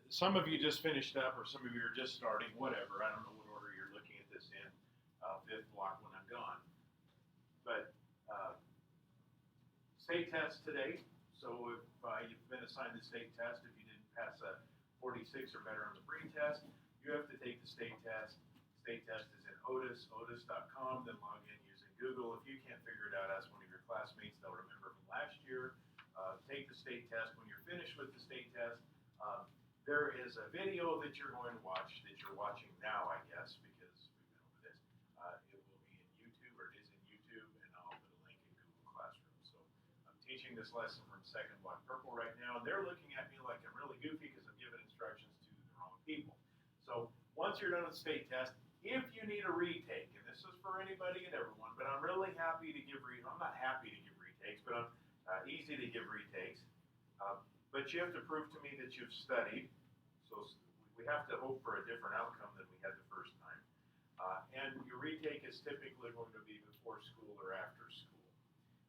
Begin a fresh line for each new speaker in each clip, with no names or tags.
some of you just finished up, or some of you are just starting, whatever. I don't know what order you're looking at this in. Fifth block when I'm gone. But state test today. So if you've been assigned the state test, if you didn't pass a 46 or better on the pre-test, you have to take the state test. State test is in otis.com, then log in using Google. If you can't figure it out, ask one of your classmates. They'll remember from last year. Take the state test. When you're finished with the state test, there is a video that you're going to watch, that you're watching now, I guess, because we've been over this. It will be in YouTube, or it is in YouTube, and I'll put a link in Google Classroom. So I'm teaching this lesson from second block purple right now, and they're looking at me like I'm really goofy because I'm giving instructions to the wrong people. So once you're done with the state test, if you need a retake, and this is for anybody and everyone, but I'm really happy to give I'm not happy to give retakes, but I'm easy to give retakes. But you have to prove to me that you've studied. So we have to hope for a different outcome than we had the first time. And your retake is typically going to be before school or after school.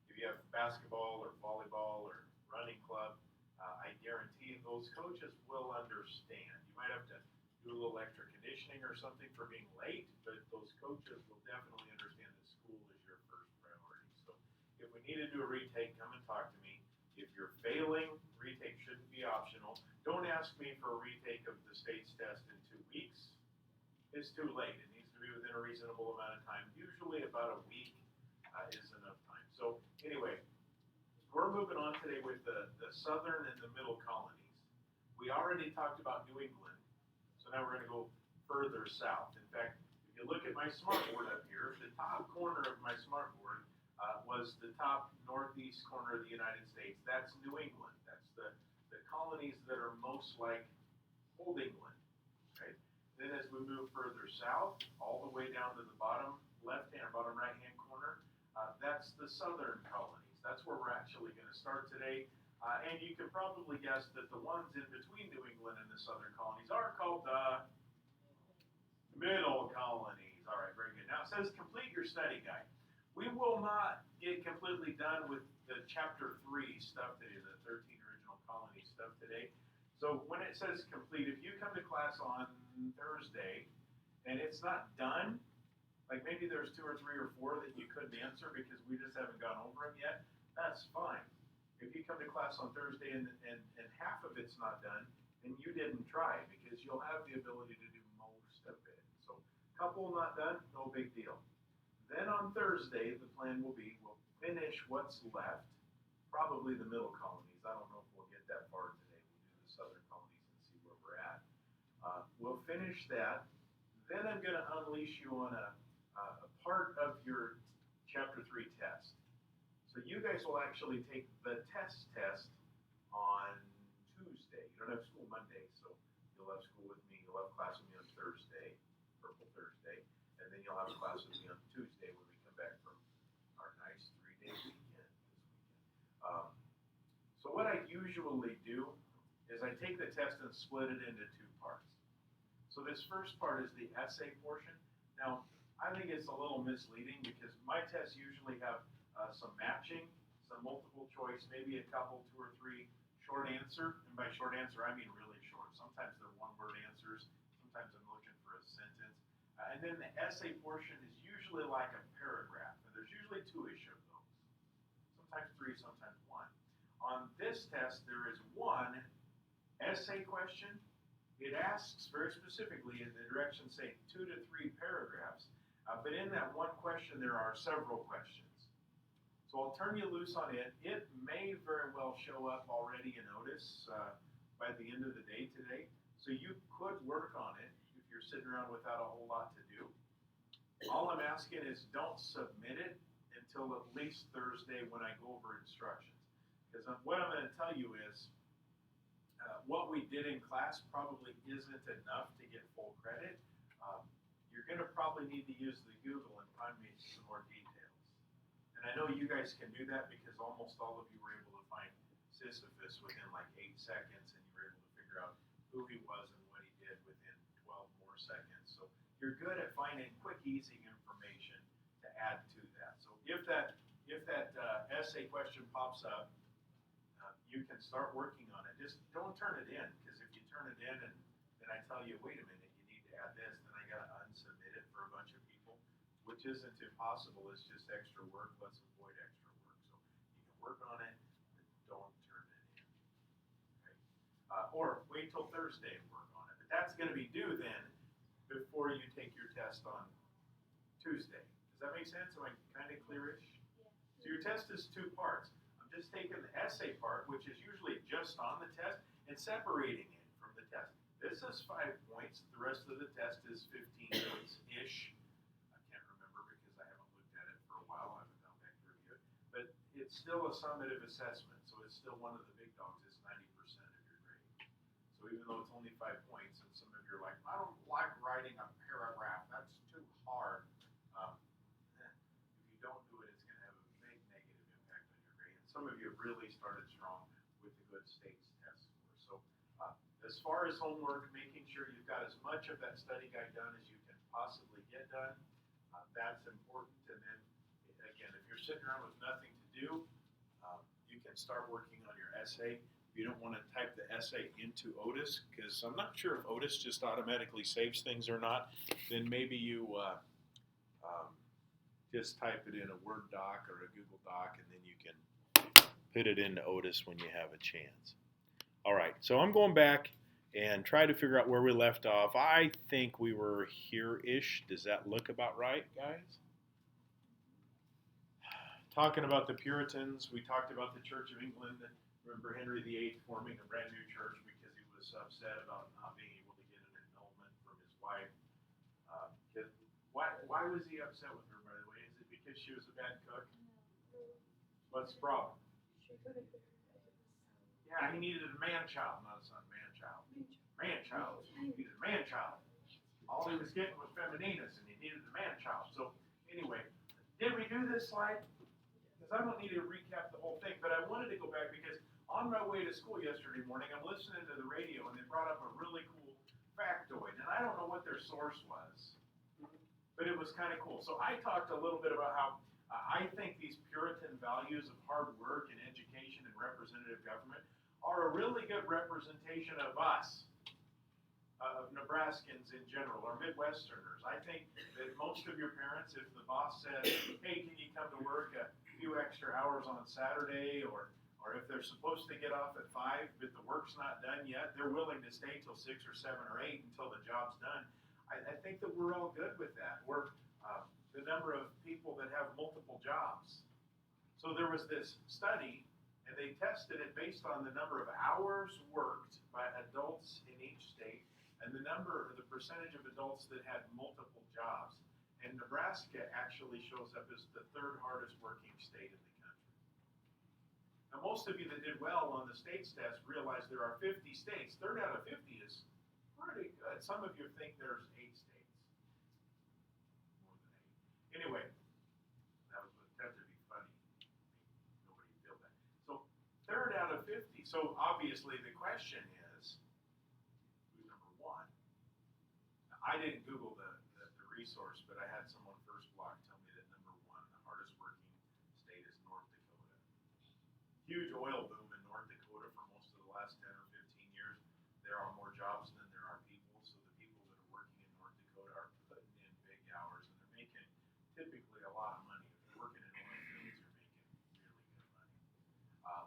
If you have basketball or volleyball or running club, I guarantee those coaches will understand. You might have to do a little extra conditioning or something for being late, but those coaches will definitely understand that school is your first priority. So if we need to do a retake, come and talk to me. If you're failing, retake shouldn't be optional. Don't ask me for a retake of the state's test in 2 weeks. It's too late. It needs to be within a reasonable amount of time. Usually about a week is enough time. So anyway, we're moving on today with the Southern and the Middle Colonies. We already talked about New England, so now we're going to go further south. In fact, if you look at my smartboard up here, the top corner of my smartboard was the top northeast corner of the United States. That's New England. That's the colonies that are most like Old England. Right? Then as we move further south, all the way down to the bottom left-hand, bottom right-hand corner, that's the Southern Colonies. That's where we're actually going to start today. And you can probably guess that the ones in between New England and the Southern Colonies are called the Middle Colonies. All right, very good. Now it says complete your study guide. We will not get completely done with the chapter 3 stuff today, the 13 original colony stuff today. So when it says complete, if you come to class on Thursday and it's not done, like maybe there's 2 or 3 or 4 that you couldn't answer because we just haven't gone over them yet, that's fine. If you come to class on Thursday and half of it's not done, then you didn't try because you'll have the ability to do most of it. So couple not done, no big deal. Then on Thursday, the plan will be we'll finish what's left, probably the Middle Colonies. I don't know if we'll get that far today. We'll do the Southern Colonies and see where we're at. We'll finish that. Then I'm going to unleash you on a part of your Chapter 3 test. So you guys will actually take the test on Tuesday. You don't have school Monday, so you'll have school with me. You'll have class with me on Thursday, Purple Thursday. And then you'll have a class with me on Tuesday when we come back from our nice 3-day weekend this weekend. So what I usually do is I take the test and split it into 2 parts. So this first part is the essay portion. Now, I think it's a little misleading because my tests usually have some matching, some multiple choice, maybe a couple, 2 or 3 short answer. And by short answer, I mean really short. Sometimes they're one-word answers. Sometimes I'm looking for a sentence. And then the essay portion is usually like a paragraph, and there's usually 2-ish of those. Sometimes 3, sometimes 1. On this test, there is 1 essay question. It asks very specifically in the direction saying 2 to 3 paragraphs, but in that 1 question, there are several questions. So I'll turn you loose on it. It may very well show up already in Otis by the end of the day today, so you could work on it. You're sitting around without a whole lot to do. All I'm asking is don't submit it until at least Thursday when I go over instructions. Because what I'm going to tell you is what we did in class probably isn't enough to get full credit. You're going to probably need to use the Google and find me some more details. And I know you guys can do that because almost all of you were able to find Sisyphus within like 8 seconds, and you were able to figure out who he was and what he did within 12 more seconds. So you're good at finding quick, easy information to add to that. So if that essay question pops up, you can start working on it. Just don't turn it in, because if you turn it in and then I tell you, wait a minute, you need to add this, then I got to unsubmit it for a bunch of people, which isn't impossible. It's just extra work. Let's avoid extra work. So you can work on it, but don't turn it in. Okay? Or wait till Thursday and work on it. But that's going to be due then before you take your test on Tuesday. Does that make sense? Am I kind of clearish? So your test is 2 parts. I'm just taking the essay part, which is usually just on the test, and separating it from the test. This is 5 points. The rest of the test is 15 points-ish. I can't remember because I haven't looked at it for a while. I haven't gone back to review it. But it's still a summative assessment, so it's still one of the big dogs. It's 90% of your grade. So even though it's only 5 points, and some of you are like, I don't like writing a paragraph. That's too hard. If you don't do it, it's going to have a big negative impact on your grade. And some of you have really started strong with the good states test score. So as far as homework, making sure you've got as much of that study guide done as you can possibly get done, that's important. And then, again, if you're sitting around with nothing to do, you can start working on your essay. If you don't want to type the essay into Otis, because I'm not sure if Otis just automatically saves things or not, then maybe you just type it in a Word doc or a Google Doc, and then you can put it into Otis when you have a chance. All right, so I'm going back and try to figure out where we left off. I think we were here-ish. Does that look about right, guys? Talking about the Puritans, we talked about the Church of England. Remember Henry VIII forming a brand new church because he was upset about not being able to get an annulment from his wife. Why was he upset with her, by the way? Is it because she was a bad cook? What's the problem? Yeah, he needed a man-child, not a son, man-child. Man-child. He needed a man-child. All he was getting was femininas, and he needed a man-child. So, anyway, did we do this slide? Because I don't need to recap the whole thing, but I wanted to go back because on my way to school yesterday morning, I'm listening to the radio, and they brought up a really cool factoid, and I don't know what their source was, but it was kind of cool. So I talked a little bit about how I think these Puritan values of hard work and education and representative government are a really good representation of us, of Nebraskans in general, or Midwesterners. I think that most of your parents, if the boss says, hey, can you come to work a few extra hours on Saturday, or if they're supposed to get off at 5, but the work's not done yet, they're willing to stay till 6 or 7 or 8 until the job's done. I think that we're all good with that. We're the number of people that have multiple jobs. So there was this study, and they tested it based on the number of hours worked by adults in each state, and the percentage of adults that had multiple jobs. And Nebraska actually shows up as the 3rd hardest working state in the country. Now, most of you that did well on the states test realize there are 50 states. 3rd out of 50 is pretty good. Some of you think there's 8 states. More than 8. Anyway, that was attempted to be funny. Nobody feel that. So 3rd out of 50. So obviously the question is, who's number 1? Now, I didn't Google the resource, but I had someone first block tell me that number 1, the hardest working state is North Dakota. Huge oil boom in North Dakota for most of the last 10 or 15 years. There are more jobs than there are people, so the people that are working in North Dakota are putting in big hours, and they're making typically a lot of money. If you're working in oil fields, you're making really good money.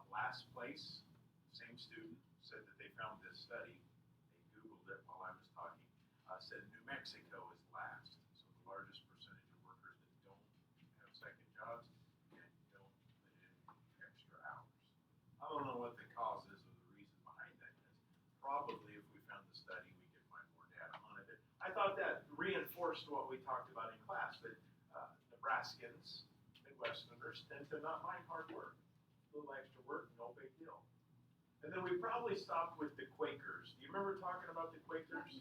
Last place, same student said that they found this study. They Googled it while I was talking. Said New Mexico is last. So the largest percentage of workers that don't have second jobs and don't put in extra hours. I don't know what the cause is or the reason behind that is. Probably if we found the study, we could find more data on it. But I thought that reinforced what we talked about in class, that Nebraskans, Midwesterners, tend to not mind hard work. A little extra work, no big deal. And then we probably stopped with the Quakers. Do you remember talking about the Quakers?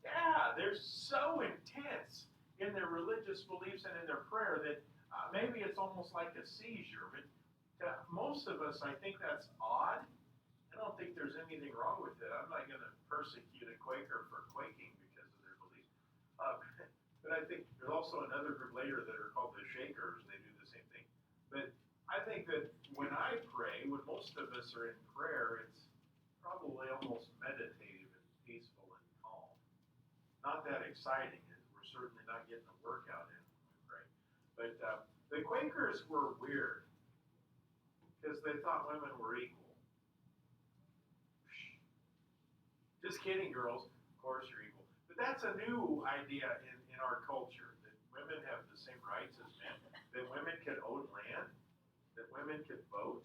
Yeah, they're so intense in their religious beliefs and in their prayer that maybe it's almost like a seizure. But to most of us, I think that's odd. I don't think there's anything wrong with it. I'm not going to persecute a Quaker for quaking because of their beliefs. But I think there's also another group later that are called the Shakers. They do the same thing. But I think that when I pray, when most of us are in prayer, it's probably almost meditative not that exciting. We're certainly not getting a workout in when we pray. But the Quakers were weird because they thought women were equal. Just kidding, girls. Of course you're equal. But that's a new idea in our culture, that women have the same rights as men, that women can own land, that women can vote.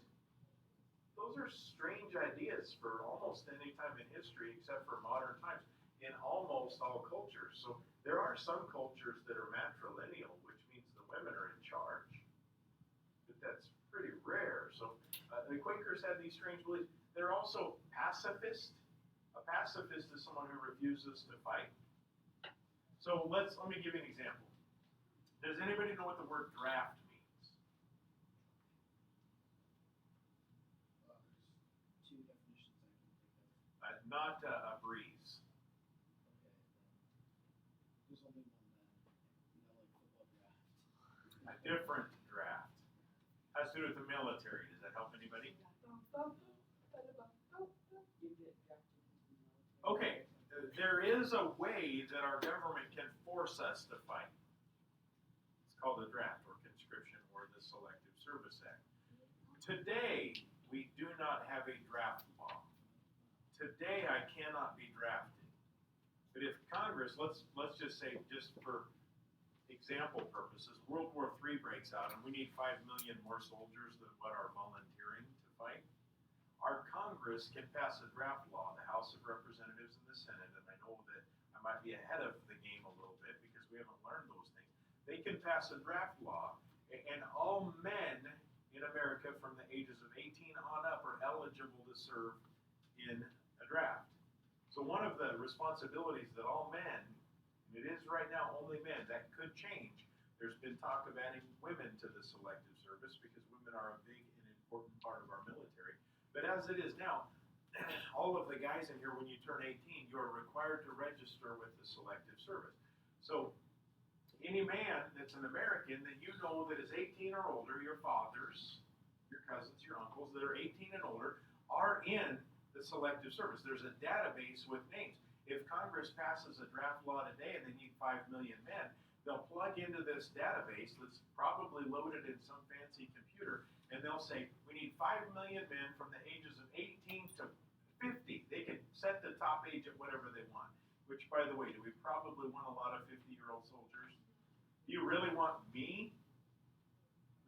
Those are strange ideas for almost any time in history except for modern times in almost all cultures. So there are some cultures that are matrilineal, which means the women are in charge. But that's pretty rare. So the Quakers had these strange beliefs. They're also pacifist. A pacifist is someone who refuses to fight. So let me give you an example. Does anybody know what the word draft means?
There's two definitions I can think of.
Not a breeze.
Okay, then. There's only one then. Like football draft.
A different draft. Has to do with the military. Does that help anybody?
You get drafted into the military.
Okay, there is a way that our government can force us to fight. It's called the draft or conscription or the Selective Service Act. Today, we do not have a draft law. Today, I cannot be drafted. But if Congress, let's just say, just for example purposes, World War III breaks out and we need 5 million more soldiers than what are volunteering to fight. Our Congress can pass a draft law, the House of Representatives and the Senate, and I know that I might be ahead of the game a little bit because we haven't learned those things. They can pass a draft law, and all men in America from the ages of 18 on up are eligible to serve in a draft. So one of the responsibilities that all men, and it is right now only men, that could change. There's been talk of adding women to the Selective Service because women are a big and important part of our military. But as it is now, all of the guys in here, when you turn 18, you are required to register with the Selective Service. So any man that's an American that you know that is 18 or older, your fathers, your cousins, your uncles that are 18 and older, are in the Selective Service. There's a database with names. If Congress passes a draft law today and they need 5 million men, they'll plug into this database that's probably loaded in some fancy computer, and they'll say, we need 5 million men from the ages of 18 to 50. They can set the top age at whatever they want. Which, by the way, do we probably want a lot of 50-year-old soldiers? Do you really want me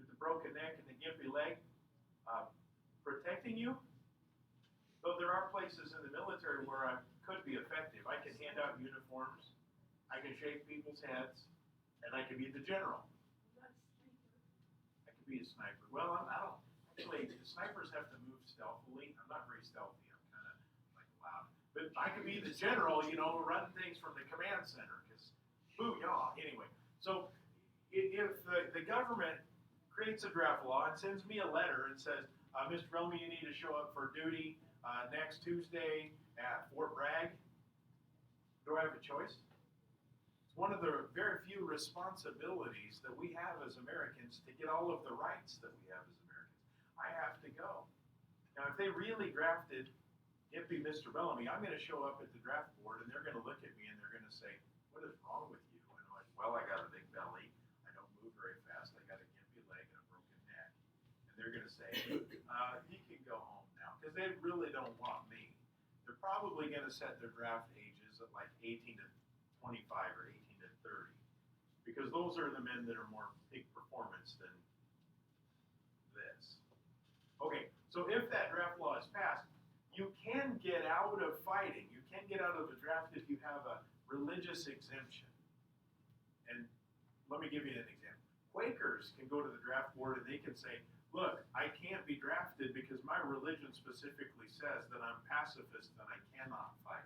with the broken neck and the gimpy leg protecting you? Though there are places in the military where I could be effective. I can hand out uniforms, I can shake people's heads, and I can be the general. I could be a sniper. Well, I don't. Actually, the snipers have to move stealthily. I'm not very stealthy. I'm kind of like loud. But I could be the general, run things from the command center. Because, booyah. Anyway, so if the government creates a draft law and sends me a letter and says, Mr. Bellamy, you need to show up for duty next Tuesday at Fort Bragg, do I have a choice? It's one of the very few responsibilities that we have as Americans to get all of the rights that we have as Americans. I have to go. Now, if they really drafted Hippie Mr. Bellamy, I'm going to show up at the draft board and they're going to look at me and they're going to say, what is wrong with you? And I'm like, well, I got a big belly. I don't move very fast. I got a gimpy leg and a broken neck. And they're going to say, he can go home now. Because they really don't want me. They're probably going to set their draft ages at like 18 to 25 or 18 to 30. Because those are the men that are more peak performance than this. Okay, so if that draft law is passed, you can get out of fighting. You can get out of the draft if you have a religious exemption. And let me give you an example. Quakers can go to the draft board and they can say, look, I can't be drafted because my religion specifically says that I'm pacifist and I cannot fight.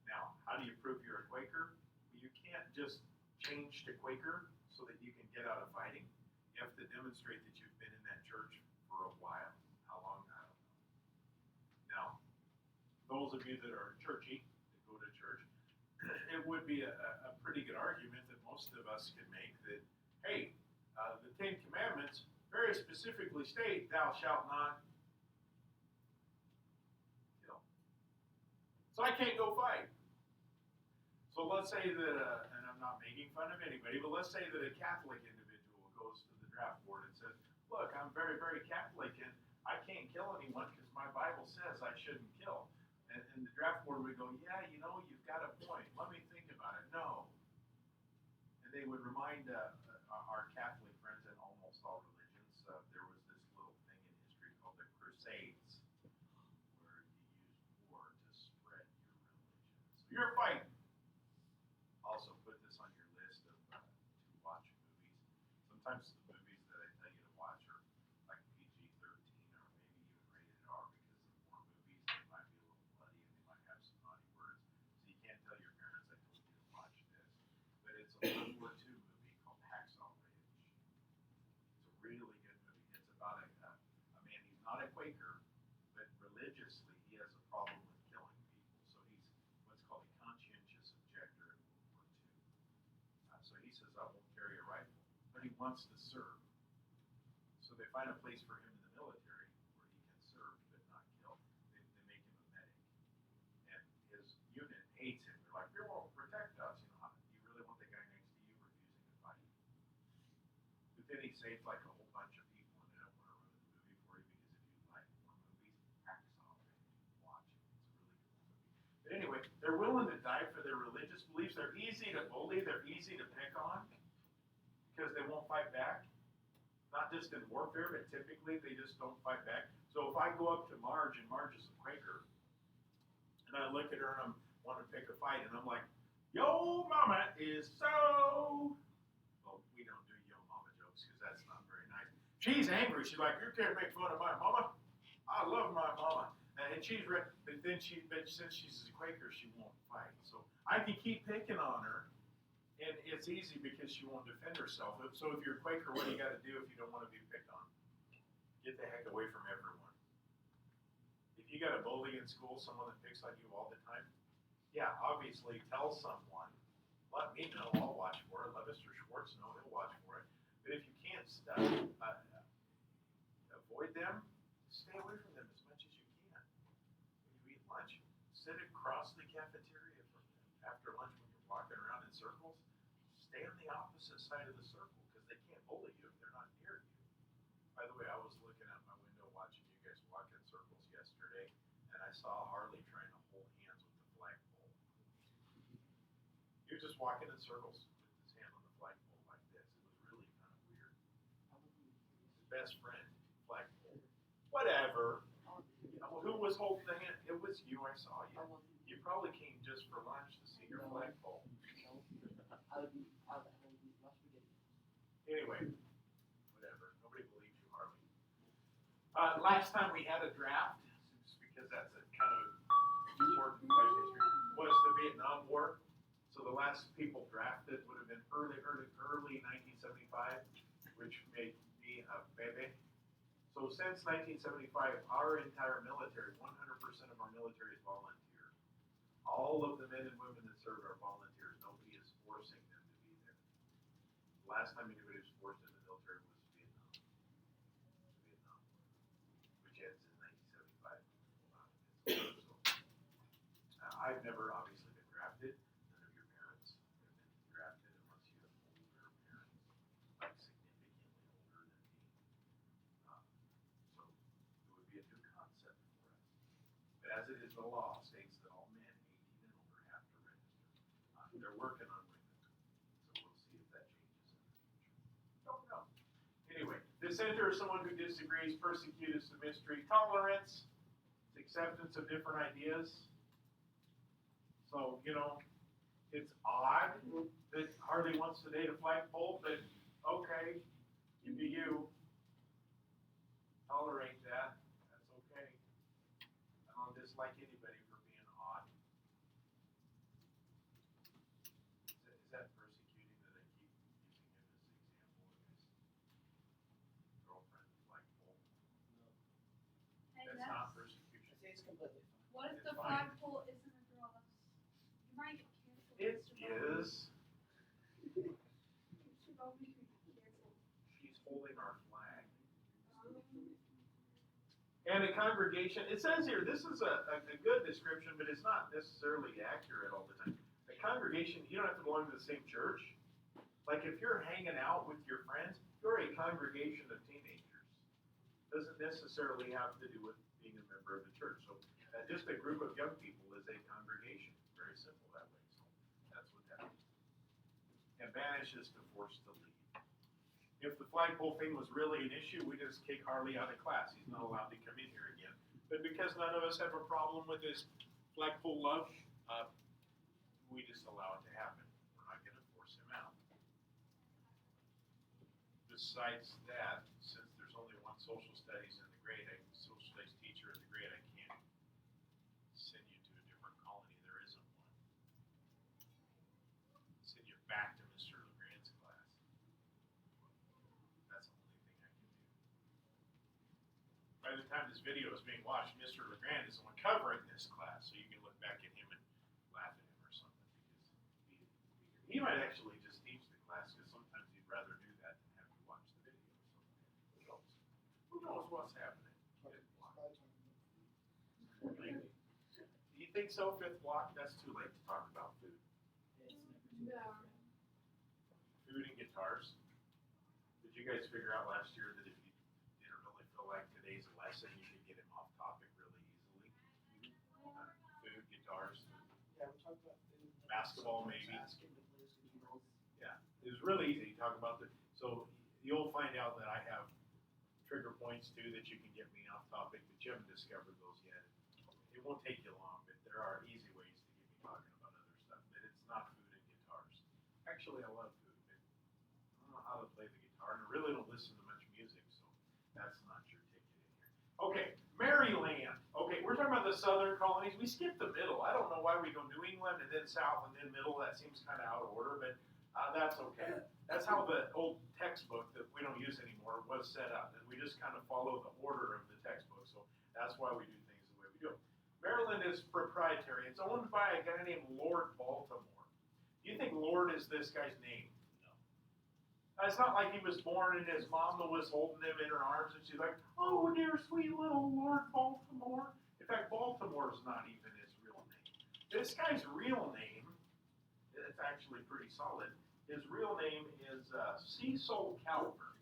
Now, how do you prove you're a Quaker? Well, you can't just change to Quaker so that you can get out of fighting. You have to demonstrate that you've been in that church for a while. How long? I don't know. Now, those of you that are churchy, that go to church, it would be a pretty good argument that most of us can make that, hey, the Ten Commandments very specifically state, thou shalt not kill. So I can't go fight. let's say that, and I'm not making fun of anybody, but let's say that a Catholic individual goes to the draft board and says, look, I'm very, very Catholic, and I can't kill anyone because my Bible says I shouldn't kill. And the draft board would go, yeah, you know, you've got a point. Let me think about it. No. And they would remind our Catholic friends in almost all religions, there was this little thing in history called the Crusades, where you used war to spread your religion. So you're fighting. Also put this on your list of to watch movies. Sometimes the movies that I tell you to watch are like PG-13 or maybe even rated R because the more movies, they might be a little bloody and they might have some naughty words. So you can't tell your parents I told you to watch this. But it's a World War II movie called Hacksaw Ridge. It's a really good movie. It's about a man, he's not a Quaker, but religiously he has a problem with killing people. So he's what's called a conscientious objector in World War II. So he says, I won't carry a rifle, but he wants to serve. So they find a place for him in the military where he can serve but not kill. They make him a medic. And his unit hates him. They're like, you won't protect us. You really want the guy next to you refusing to fight? But then he saves like a whole bunch of people, and I don't want to ruin the movie for you because if you like more movies, Hacksaw Ridge, watch it. It's a really cool movie. But anyway, they're willing to die for their religious beliefs. They're easy to bully. They're easy to pick on because they won't fight back. Not just in warfare, but typically they just don't fight back. So if I go up to Marge, and Marge is a Quaker, and I look at her and I want to pick a fight, and I'm like, yo mama is so... Well, we don't do yo mama jokes because that's not very nice. She's angry. She's like, you can't make fun of my mama. I love my mama. And she's but since she's a Quaker, she won't fight. So I can keep picking on her, and it's easy because she won't defend herself. So if you're a Quaker, what do you got to do if you don't want to be picked on? Get the heck away from everyone. If you got a bully in school, someone that picks on you all the time, yeah, obviously tell someone. Let me know. I'll watch for it. Let Mr. Schwartz know. He'll watch for it. But if you can't avoid them, stay away from them as much as you can. When you eat lunch, sit across the cafeteria from them. After lunch, when you're walking around in circles, stay on the opposite side of the circle because they can't bully you if they're not near you. By the way, I was looking out my window watching you guys walk in circles yesterday, and I saw Harley trying to hold hands with the flagpole. He was just walking in circles with his hand on the flagpole like this. It was really kind of weird. His best friend, flagpole. Whatever. Who was holding the hand? It was you. I saw you. You probably came just for lunch to see your flagpole. Anyway, whatever. Nobody believes you, Harley. Last time we had a draft, because that's a kind of important question history, was the Vietnam War. So the last people drafted would have been early 1975, which made me a baby. So since 1975, our entire military, 100% of our military is volunteer. All of the men and women that serve are volunteers. Nobody is forcing them to be there. The last time anybody was forced in the military was Vietnam, which ends in 1975. So, I've never obviously been drafted. None of your parents have been drafted unless you have older parents, like significantly older than me. So it would be a new concept for us. But as it is, the law states that all men 18 and older have to register. They're working on women, so we'll see if that changes in the future. Don't know. Anyway, dissenter is someone who disagrees. Persecute is the mystery. Tolerance is acceptance of different ideas. So, it's odd that Harley wants to date a flagpole, but okay, you do you. Tolerate that. That's okay. I don't dislike anybody for being odd. Is that persecuting that I keep using him as an example of his girlfriend, flagpole?
No.
Hey,
That's not persecution.
I say it's completely fine.
What if
It's
the
fine.
flagpole isn't a girl? You might get canceled.
It
Mr. Bowman.
is.
Mr. Bowman could get canceled.
She's holding our flag. And a congregation, it says here, this is a good description, but it's not necessarily accurate all the time. A A congregation, you don't have to belong to the same church. Like if you're hanging out with your friends, you're a congregation of teenagers. Doesn't necessarily have to do with being a member of the church. So just a group of young people is a congregation. Very simple that way. So that's what that is. And banish is to force to leave. If the flagpole thing was really an issue, we just kick Harley out of class. He's not allowed to come in here again. But because none of us have a problem with his flagpole love, we just allow it to happen. We're not going to force him out. Besides that, since there's only one social studies in the grade, social studies teacher in the grade, I can't send you to a different colony. There isn't one. Send you back to Mr. LeGrand's class. That's the only thing I can do. By the time this video is being watched, Mr. LeGrand is the one covering this class, so you can look back at him and laugh at him or something, because he might actually just teach the class, because sometimes he'd rather do that than have you watch the video. So who knows what's happening? Do you think so, fifth block? That's too late to talk about food.
No.
Food and guitars. Did you guys figure out last year that if you didn't really feel like today's lesson, you could get him off topic really easily? Food, guitars,
Yeah, we talked about food.
Basketball, maybe.
Ask him to play his guitars.
yeah, it was really easy to talk about so you'll find out that I have trigger points too that you can get me off topic, but you haven't discovered those yet. It won't take you long, but there are easy ways to get me talking about other stuff, but it's not food and guitars. Actually, I love food, but I don't know how to play the guitar, and I really don't listen to much music, so that's not your ticket in here. Okay, Maryland. Okay, we're talking about the Southern Colonies. We skipped the middle. I don't know why we go New England and then South and then middle. That seems kind of out of order, but that's okay. That's how the old textbook that we don't use anymore was set up, and we just kind of follow the order of the textbook, so that's why we do things the way we do. Maryland is proprietary. It's owned by a guy named Lord Baltimore. Do you think Lord is this guy's name? No. It's not like he was born and his mama was holding him in her arms and she's like, oh, dear sweet little Lord Baltimore. In fact, Baltimore is not even his real name. This guy's real name, it's actually pretty solid. His real name is Cecil Calvert.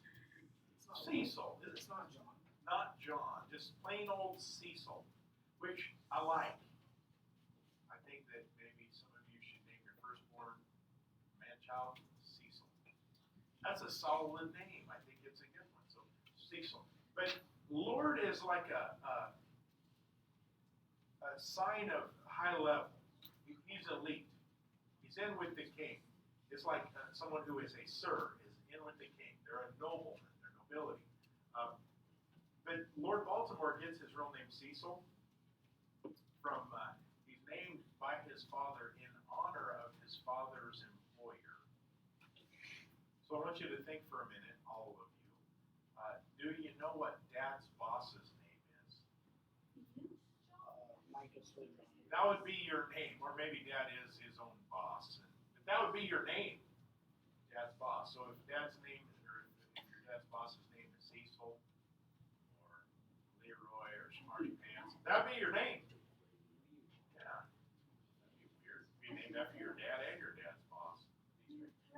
Cecil.
It's not John.
Not John. Just plain old Cecil, which I like. I think that maybe some of you should name your firstborn man-child Cecil. That's a solid name. I think it's a good one. So Cecil. But Lord is like a sign of high level. He's elite. He's in with the king. It's like someone who is a sir is in with the king. They're a nobleman. They're nobility. But Lord Baltimore gets his real name Cecil from, he's named by his father in honor of his father's employer. So I want you to think for a minute, all of you. Do you know what Dad's boss's name is?
Micah Slater.
That would be your name, or maybe Dad is his own boss. But that would be your name, Dad's boss. So if Dad's name, or if your Dad's boss's name is Cecil, or Leroy, or Smarty Pants, that'd be your name. Yeah, that'd be weird. Be named after your dad and your dad's boss.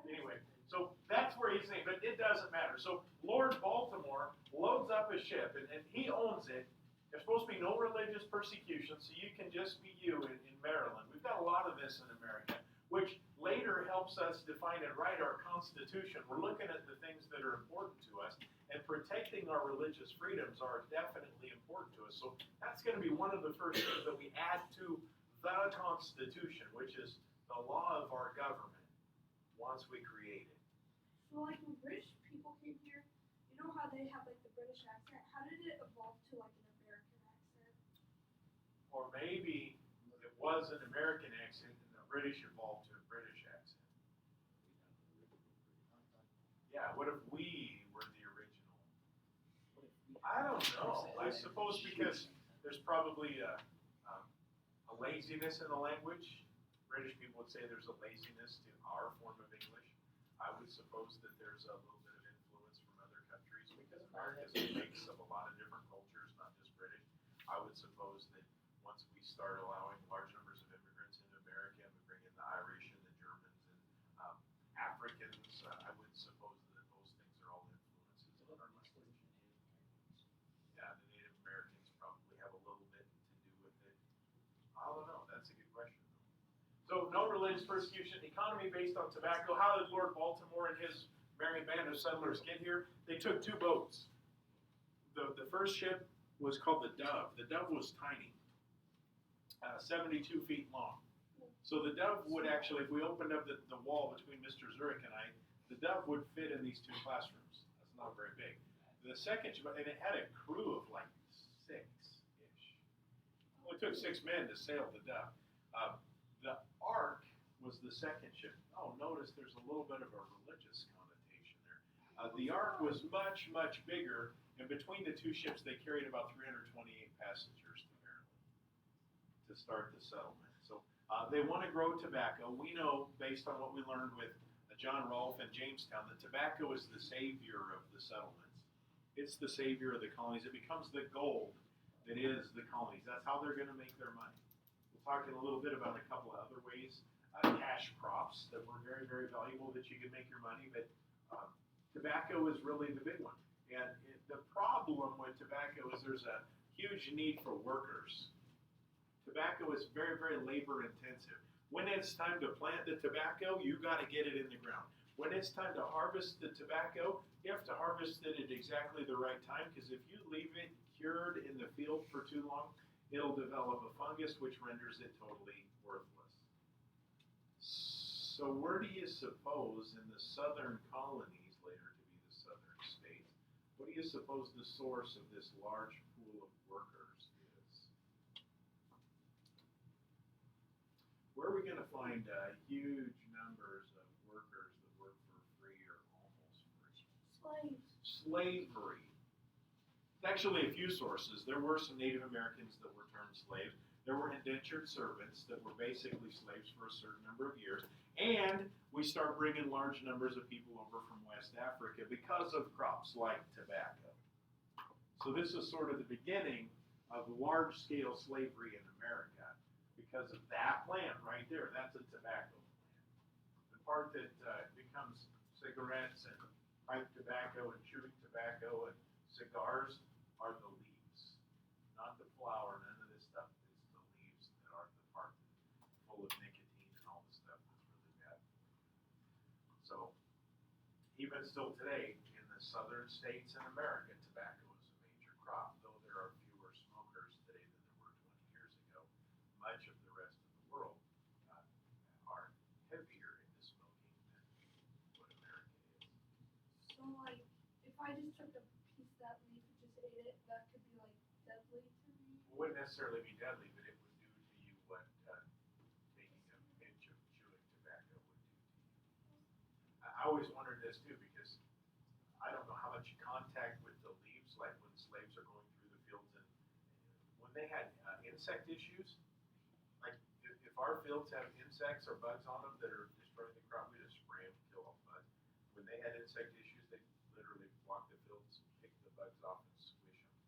Anyway, so that's where he's named, but it doesn't matter. So Lord Baltimore loads up a ship, and he owns it. There's supposed to be no religious persecution, so you can just be you in Maryland. We've got a lot of this in America, which later helps us define and write our Constitution. We're looking at the things that are important to us, and protecting our religious freedoms are definitely important to us. So that's going to be one of the first things that we add to the Constitution, which is the law of our government once we create it.
So like when British people came here, you know how they have like the British accent? How did it evolve to like an American accent?
Or maybe it was an American accent and the British evolved to a British accent. Yeah, what if we were the original? I don't know. I suppose because there's probably a laziness in the language. British people would say there's a laziness to our form of English. I would suppose that there's a little bit of influence from other countries because America is a mix of a lot of different cultures, not just British. I would suppose that once we start allowing large numbers of immigrants into America and we bring in the Irish and So no religious persecution, economy based on tobacco. How did Lord Baltimore and his merry band of settlers get here? They took 2 boats. The first ship was called the Dove. The Dove was tiny, 72 feet long. So the Dove would actually, if we opened up the wall between Mr. Zurich and I, the Dove would fit in these 2 classrooms. That's not very big. The second ship, and it had a crew of like 6-ish. Well, it took 6 men to sail the Dove. The Ark was the second ship. Oh, notice there's a little bit of a religious connotation there. The Ark was much, much bigger, and between the 2 ships, they carried about 328 passengers apparently to start the settlement. So they want to grow tobacco. We know, based on what we learned with John Rolfe and Jamestown, that tobacco is the savior of the settlements. It's the savior of the colonies. It becomes the gold that is the colonies. That's how they're going to make their money. We'll talk in a little bit about a couple of other ways. Cash crops that were very, very valuable that you could make your money, but tobacco is really the big one. And the problem with tobacco is there's a huge need for workers. Tobacco is very, very labor intensive. When it's time to plant the tobacco, you got to get it in the ground. When it's time to harvest the tobacco, you have to harvest it at exactly the right time, because if you leave it cured in the field for too long, it'll develop a fungus which renders it totally worthless. So where do you suppose in the Southern Colonies, later to be the Southern States, what do you suppose the source of this large pool of workers is? Where are we going to find huge numbers of workers that work for free or almost free?
Slaves.
Slavery. Actually, a few sources. There were some Native Americans that were termed slaves. There were indentured servants that were basically slaves for a certain number of years. And we start bringing large numbers of people over from West Africa because of crops like tobacco. So this is sort of the beginning of large-scale slavery in America because of that plant right there. That's a tobacco plant. The part that becomes cigarettes and pipe tobacco and chewing tobacco and cigars are the leaves, not the flower. None of this stuff is the leaves that are the part full of nicotine and all the stuff that's really bad. So even still today in the southern states in America, tobacco is a major crop. Though there are fewer smokers today than there were 20 years ago, much of the rest of the world are heavier into smoking than what America is.
So like, if I just took a piece of that leaf and just ate it, that could be like deadly to me.
It wouldn't necessarily be deadly, but it would do to you what taking a pinch of chewing tobacco would do to you. I always wondered this too, because I don't know how much contact with the leaves, like when slaves are going through the fields, and when they had insect issues, like if our fields have insects or bugs on them that are destroying the crop, we just spray them, kill all the bugs. When they had insect issues, they literally walk the fields, pick the bugs off, and squish them.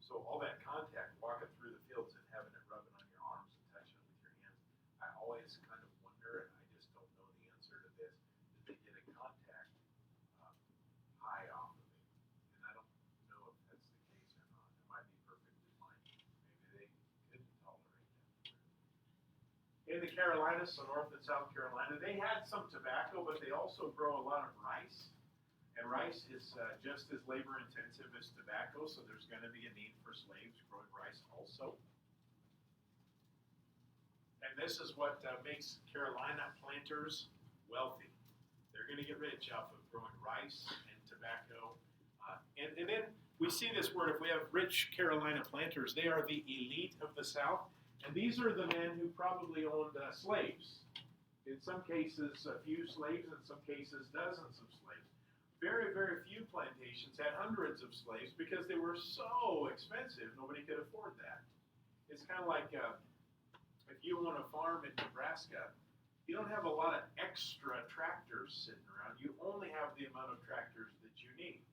So all that contact, walking through the fields and having it rubbing on your arms and touching it with your hands, I always kind of wonder, and I just don't know the answer to this, did they get a contact high off of it? And I don't know if that's the case or not. It might be perfectly fine. Maybe they couldn't tolerate that. In the Carolinas, so North and South Carolina, they had some tobacco, but they also grow a lot of rice. And rice is just as labor intensive as tobacco, so there's going to be a need for slaves growing rice also. And this is what makes Carolina planters wealthy. They're going to get rich off of growing rice and tobacco. And then we see this word, if we have rich Carolina planters, they are the elite of the South. And these are the men who probably owned slaves. In some cases, a few slaves, in some cases, dozens of slaves. Very, very few plantations had hundreds of slaves because they were so expensive, nobody could afford that. It's kind of like if you own a farm in Nebraska, you don't have a lot of extra tractors sitting around. You only have the amount of tractors that you need.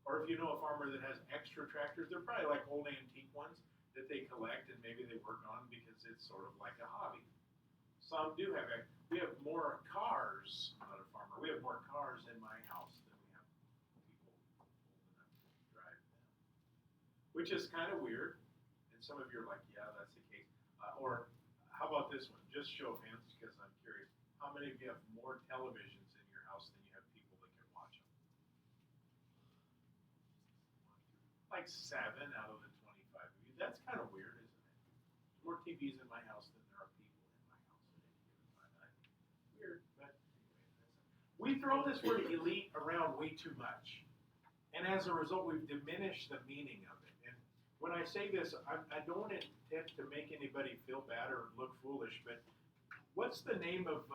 Or if you know a farmer that has extra tractors, they're probably like old antique ones that they collect and maybe they work on because it's sort of like a hobby. Some do have, we have more cars, I'm not a farmer, we have more cars in my house than we have people old enough to drive them. Which is kind of weird. And some of you are like, yeah, that's the case. Or how about this one? just show of hands because I'm curious. How many of you have more televisions in your house than you have people that can watch them? Like 7 out of the 25 of you. That's kind of weird, isn't it? There's more TVs in my house than there are people in my house at any given time. Weird, but anyway, we throw this word elite around way too much. And as a result, we've diminished the meaning of it. And when I say this, I don't intend to make anybody feel bad or look foolish, but what's the name of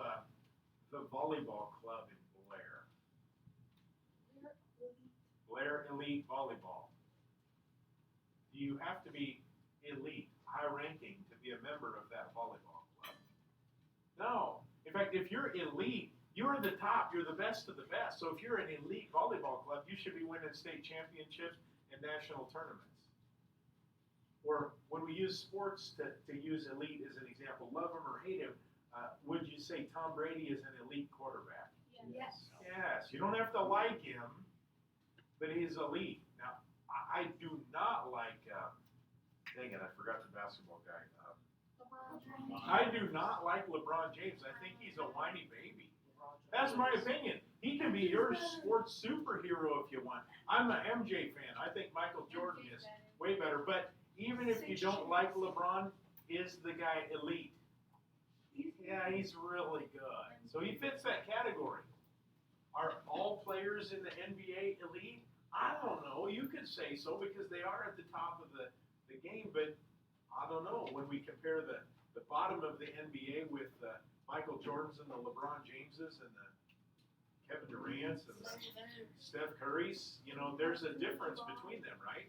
the volleyball club in Blair? Blair Elite Volleyball. Do you have to be elite, high ranking, to be a member of that volleyball club? No. In fact, if you're elite, you're the top. You're the best of the best. So if you're an elite volleyball club, you should be winning state championships and national tournaments. Or when we use sports to use elite as an example, love him or hate him, would you say Tom Brady is an elite quarterback?
Yes.
Yes. You don't have to like him, but he's elite. Now, I do not like, dang it, I forgot the basketball guy. I do not like LeBron James. I think he's a whiny baby. That's my opinion. He can be your sports superhero if you want. I'm an MJ fan. I think Michael Jordan is way better. But even if you don't like LeBron, is the guy elite? Yeah, he's really good. So he fits that category. Are all players in the NBA elite? I don't know. You could say so because they are at the top of the game. But I don't know. When we compare the bottom of the NBA with Michael Jordans and the LeBron Jameses and the Kevin Durant's and the Steph Curry's, you know, there's a difference between them, right?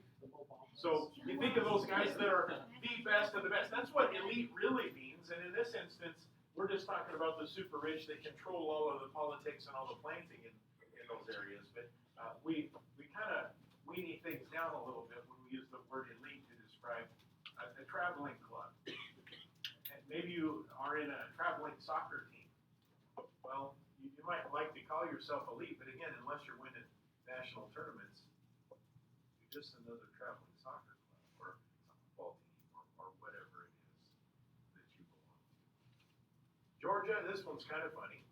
So you think of those guys that are the best of the best. That's what elite really means. And in this instance, we're just talking about the super rich that control all of the politics and all the planting in those areas. But we kind of weenie things down a little bit when we use the word elite to describe a traveling club. Maybe you are in a traveling soccer team. Well, you might like to call yourself elite, but again, unless you're winning national tournaments, you're just another traveling soccer club or football team or whatever it is that you belong to. Georgia, this one's kind of funny.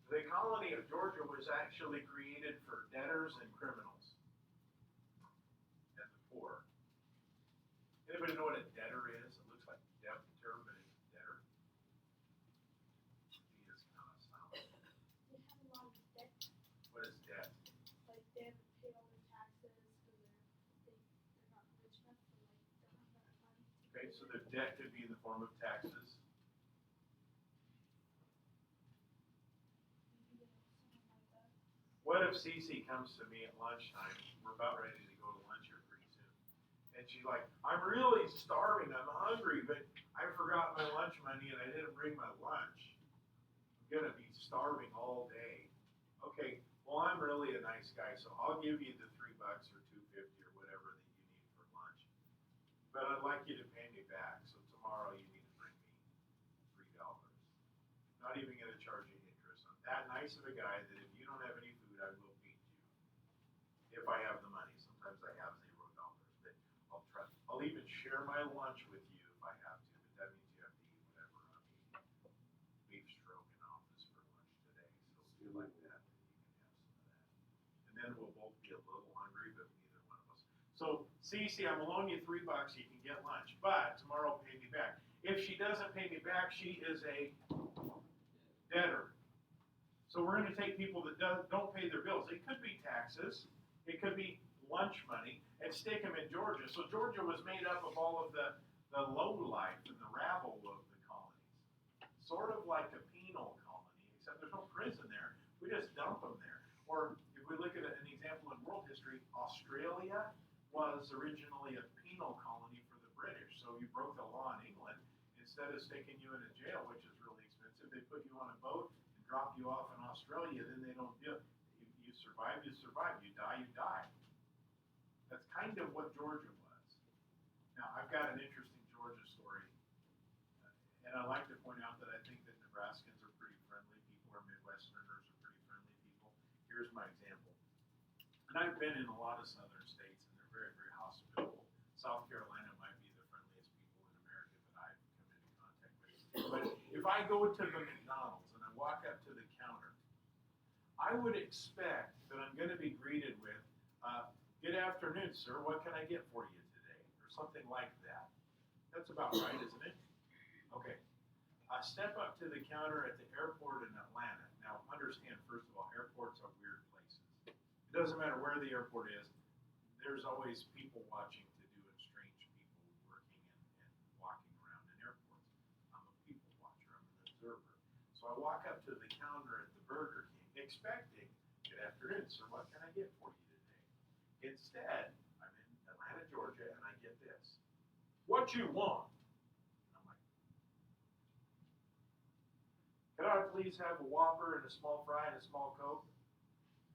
The colony of Georgia was actually created for debtors and criminals and the poor. Anybody know what a debtor is? It looks like debtor, but it's debtor. He is kind of silent.
They have a lot of debt.
What is debt?
Like they haven't paid all their taxes because they're not rich enough to like don't have that money.
Okay, so the debt could be in the form of taxes.
Maybe something like that.
What if Cece comes to me at lunchtime? We're about ready to go to lunch here pretty soon. And she's like, I'm really starving, I'm hungry, but I forgot my lunch money and I didn't bring my lunch. I'm gonna be starving all day. Okay, well I'm really a nice guy, so I'll give you the $3 or $2.50 or whatever that you need for lunch. But I'd like you to pay me back, so tomorrow you need to bring me $3. Not even gonna charge you interest. I'm that nice of a guy that if you don't have any food, I will feed you. If I have the money. Sometimes I have $0, but I'll even share my lunch with you if I have to, but that means you have to eat whatever I'm eating. Beef stroganoff is for lunch today, so if you like that, then you can have some of that. And then we'll both be a little hungry, but neither one of us. So, Cece, I'm gonna loan you $3, you can get lunch, but tomorrow pay me back. If she doesn't pay me back, she is a debtor. So we're gonna take people that don't pay their bills. It could be taxes, it could be lunch money, and stick them in Georgia. So Georgia was made up of all of the low life and the rabble of the colonies. Sort of like a penal colony, except there's no prison there. We just dump them there. Or if we look at an example in world history, Australia was originally a penal colony for the British. So you broke the law in England, instead of sticking you in a jail, which is really expensive, they put you on a boat and drop you off in Australia. Then they don't do it. You survive, you survive. You die, you die. That's kind of what Georgia was. Now, I've got an interesting Georgia story. And I like to point out that I think that Nebraskans are pretty friendly people, or Midwesterners are pretty friendly people. Here's my example. And I've been in a lot of southern states, and they're very, very hospitable. South Carolina might be the friendliest people in America that I've come into contact with. I go to the McDonald's and I walk up to the counter, I would expect that I'm going to be greeted with, good afternoon, sir, what can I get for you today? Or something like that. That's about right, isn't it? Okay. I step up to the counter at the airport in Atlanta. Now, understand, first of all, airports are weird places. It doesn't matter where the airport is, there's always people watching to do and strange people working and walking around in airports. I'm a people watcher, I'm an observer. So I walk up to the counter at the Burger King expecting, good afternoon, sir, what can I get for you today? Instead, I'm in Atlanta, Georgia, and I get this. What you want? And I'm like, could I please have a Whopper and a small fry and a small Coke?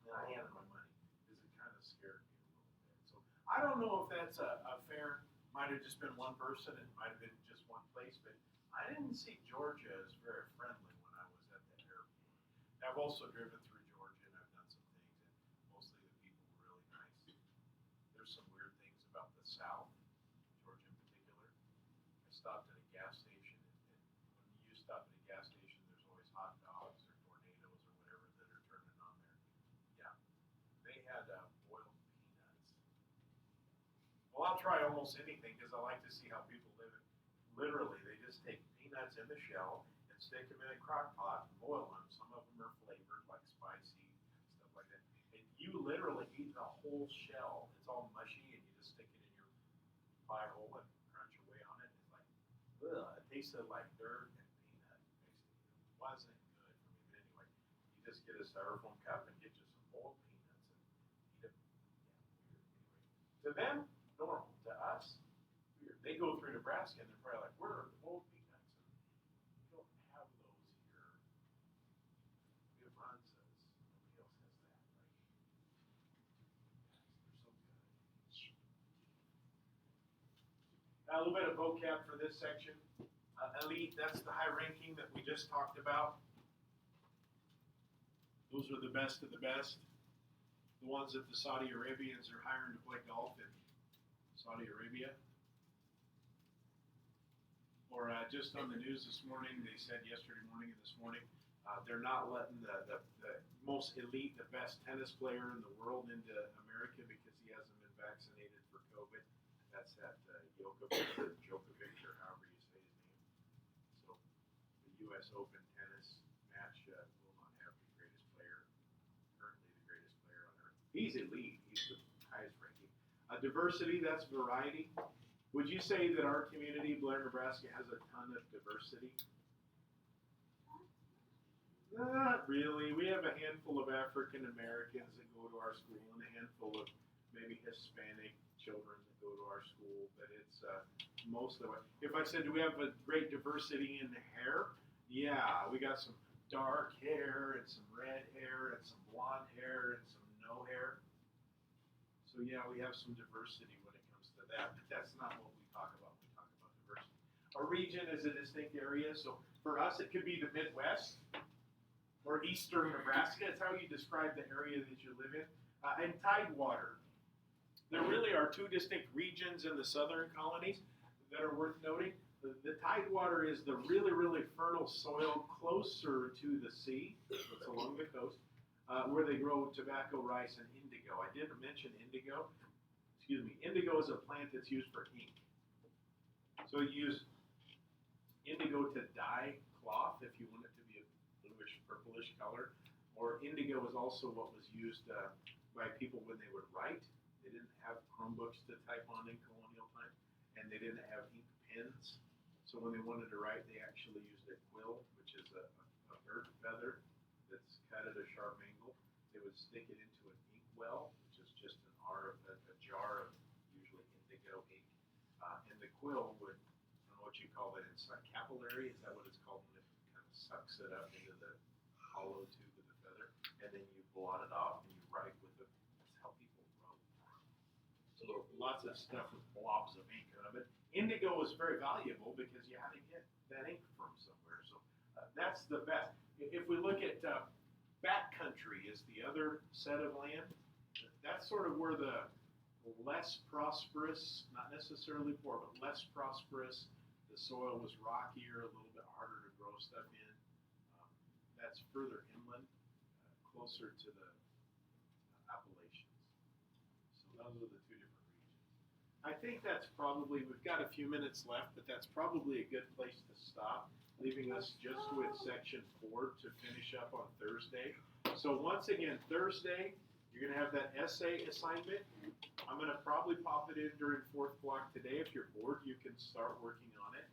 And I handed my money because it kind of scared me a little bit. So I don't know if that's a fair, might have just been one person, it might have been just one place, but I didn't see Georgia as very friendly when I was at that airport. I've also driven through Georgia and I've done some things, and mostly the people were really nice. There's some weird things about the South, Georgia in particular. I stopped at a gas station, and when you stop at a gas station, there's always hot dogs or tornadoes or whatever that are turning on there. Yeah, they had boiled peanuts. Well, I'll try almost anything because I like to see how people live it. Literally, they just take peanuts in the shell and stick them in a crock pot and boil them. Some of them are flavored like spicy, stuff like that. And you literally eat the whole shell. It's all mushy and you just stick it in your pie hole and crunch away on it. It's like, ugh, it tasted like dirt and peanut, basically. It wasn't good for me. But anyway, you just get a styrofoam cup and get you some boiled peanuts and eat them. Yeah, weird. Anyway, to them, normal. To us, weird. They go through Nebraska and they're probably like, where are the boiled peanuts? And we don't have those here. We have Runzas. Nobody else has that, right? They're so good. A little bit of vocab for this section. Elite, that's the high ranking that we just talked about. Those are the best of the best. The ones that the Saudi Arabians are hiring to play golf in Saudi Arabia. Or just on the news this morning, they said yesterday morning and this morning, they're not letting the most elite, the best tennis player in the world into America because he hasn't been vaccinated for COVID. That's that Djokovic, or however you say his name. So the U.S. Open tennis match will not have the greatest player, currently the greatest player on earth. He's elite. He's the highest ranking. Diversity, that's variety. Would you say that our community, Blair, Nebraska, has a ton of diversity? Not really. We have a handful of African Americans that go to our school and a handful of maybe Hispanic children that go to our school, but it's mostly. If I said, do we have a great diversity in the hair? Yeah, we got some dark hair and some red hair and some blonde hair and some no hair. So yeah, we have some diversity when it comes to that, but that's not what we talk about when we talk about diversity. A region is a distinct area, so for us it could be the Midwest or eastern Nebraska. It's how you describe the area that you live in. And tidewater. There really are two distinct regions in the Southern Colonies that are worth noting. The tidewater is the really, really fertile soil closer to the sea, it's along the coast, where they grow tobacco, rice, and indigo. I didn't mention indigo. Excuse me. Indigo is a plant that's used for ink. So you use indigo to dye cloth if you want it to be a bluish, purplish color. Or indigo is also what was used by people when they would write. They didn't have Chromebooks to type on in colonial time, and they didn't have ink pens. So when they wanted to write, they actually used a quill, which is a bird feather that's cut at a sharp angle. They would stick it into an ink well, which is just a jar of usually indigo ink. And the quill would, I don't know what you call that inside, capillary, is that what it's called when it kind of sucks it up into the hollow tube of the feather? And then you blot it off and you write with it. That's how people wrote. So lots of stuff with blobs of ink on it. Indigo is very valuable because you had to get that ink from somewhere. So that's the best. If we look at backcountry is the other set of land. That's sort of where the less prosperous, not necessarily poor, but less prosperous, the soil was rockier, a little bit harder to grow stuff in. That's further inland, closer to the Appalachians. So those are the two different regions. I think that's probably, we've got a few minutes left, but that's probably a good place to stop, leaving us just with section 4 to finish up on Thursday. So once again, Thursday, you're going to have that essay assignment. I'm going to probably pop it in during 4th block today. If you're bored, you can start working on it.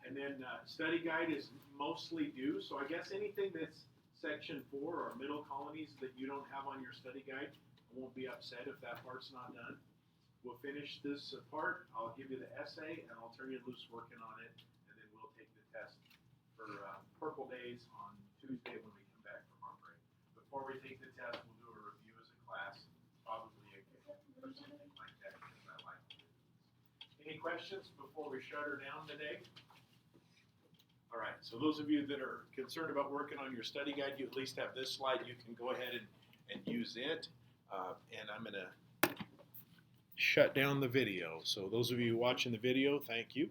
And then study guide is mostly due. So I guess anything that's section 4 or middle colonies that you don't have on your study guide, I won't be upset if that part's not done. We'll finish this part. I'll give you the essay, and I'll turn you loose working on it. And then we'll take the test for Purple Days on Tuesday when we come back from our break. Before we take the test, we'll do a review as a class, probably a game or something like that, because I like it. Any questions before we shut her down today? All right, so those of you that are concerned about working on your study guide, you at least have this slide. You can go ahead and use it. And I'm going to shut down the video. So those of you watching the video, thank you.